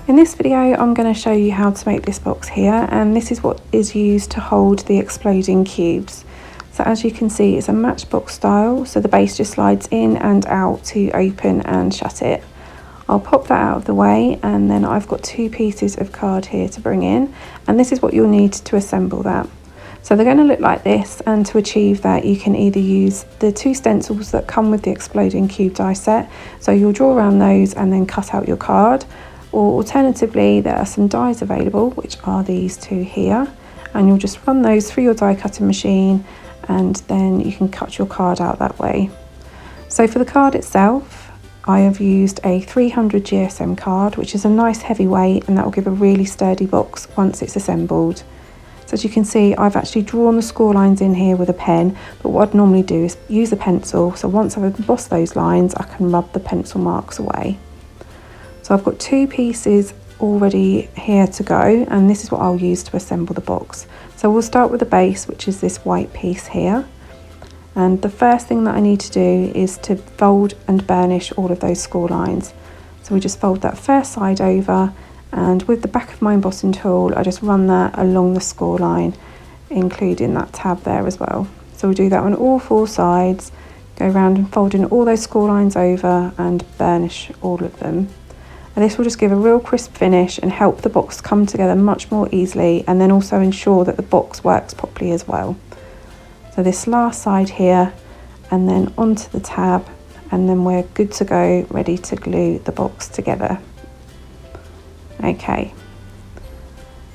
In this video I'm going to show you how to make this box here, and this is what is used to hold the exploding cubes. So as you can see, it's a matchbox style, so the base just slides in and out to open and shut it. I'll pop that out of the way, and then I've got 2 pieces of card here to bring in, and this is what you'll need to assemble that. So they're going to look like this, and to achieve that you can either use the 2 stencils that come with the exploding cube die set, so you'll draw around those and then cut out your card, or alternatively there are some dies available, which are these 2 here, and you'll just run those through your die cutting machine and then you can cut your card out that way. So for the card itself, I have used a 300 GSM card, which is a nice heavy weight, and that will give a really sturdy box once it's assembled. So as you can see, I've actually drawn the score lines in here with a pen, but what I'd normally do is use a pencil, so once I've embossed those lines I can rub the pencil marks away. So I've got 2 pieces already here to go, and this is what I'll use to assemble the box. So we'll start with the base, which is this white piece here. And the first thing that I need to do is to fold and burnish all of those score lines. So we just fold that first side over, and with the back of my embossing tool I just run that along the score line, including that tab there as well. So we'll do that on all 4 sides, go around and fold in all those score lines over and burnish all of them. And this will just give a real crisp finish and help the box come together much more easily, and then also ensure that the box works properly as well. So this last side here, and then onto the tab, and then we're good to go, ready to glue the box together. Okay,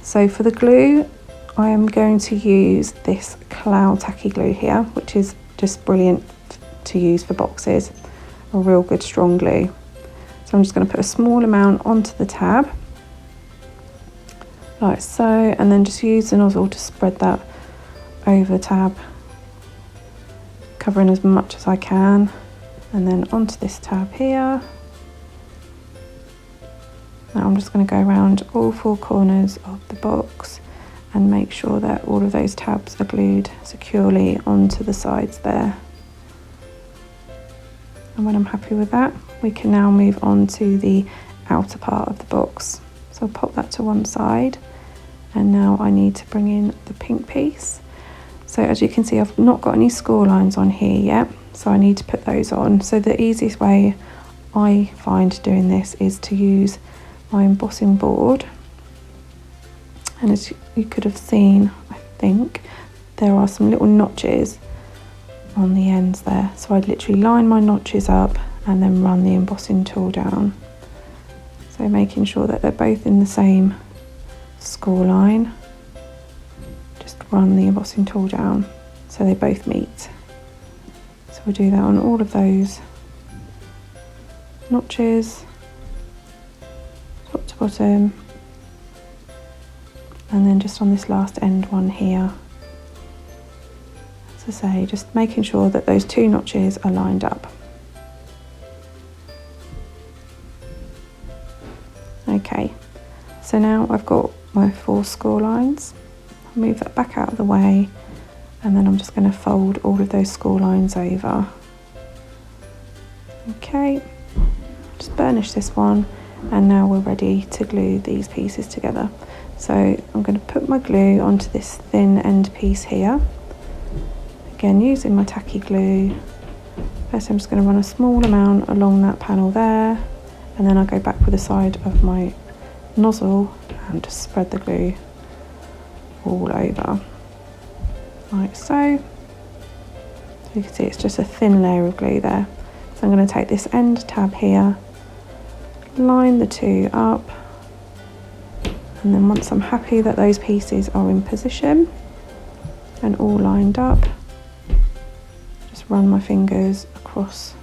so for the glue I am going to use this cloud tacky glue here, which is just brilliant to use for boxes, a real good strong glue. So I'm just going to put a small amount onto the tab, like so, and then just use the nozzle to spread that over the tab, covering as much as I can, and then onto this tab here. Now I'm just going to go around all 4 corners of the box and make sure that all of those tabs are glued securely onto the sides there. And when I'm happy with that, we can now move on to the outer part of the box. So I'll pop that to one side, and now I need to bring in the pink piece. So as you can see, I've not got any score lines on here yet, so I need to put those on. So the easiest way I find doing this is to use my embossing board, and as you could have seen, I think there are some little notches on the ends there, so I'd literally line my notches up and then run the embossing tool down, so making sure that they're both in the same score line. Just run the embossing tool down so they both meet. So we'll do that on all of those notches, top to bottom, and then just on this last end one here. As I say, just making sure that those 2 notches are lined up. Okay, so now I've got my 4 score lines. I'll move that back out of the way, and then I'm just going to fold all of those score lines over. Okay, just burnish this one, and now we're ready to glue these pieces together. So I'm going to put my glue onto this thin end piece here. Again, using my tacky glue. First I'm just going to run a small amount along that panel there, and then I'll go back with the side of my nozzle and just spread the glue all over, like so. So you can see it's just a thin layer of glue there. So I'm going to take this end tab here, line the 2 up, and then once I'm happy that those pieces are in position and all lined up, just run my fingers across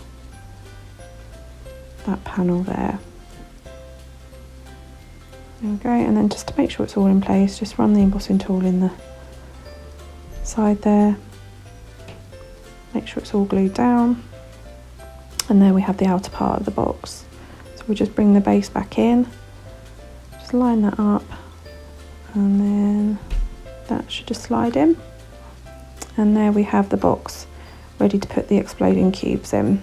that panel there. There we go, and then just to make sure it's all in place, just run the embossing tool in the side there, make sure it's all glued down, and there we have the outer part of the box. So we'll just bring the base back in, just line that up, and then that should just slide in, and there we have the box ready to put the exploding cubes in.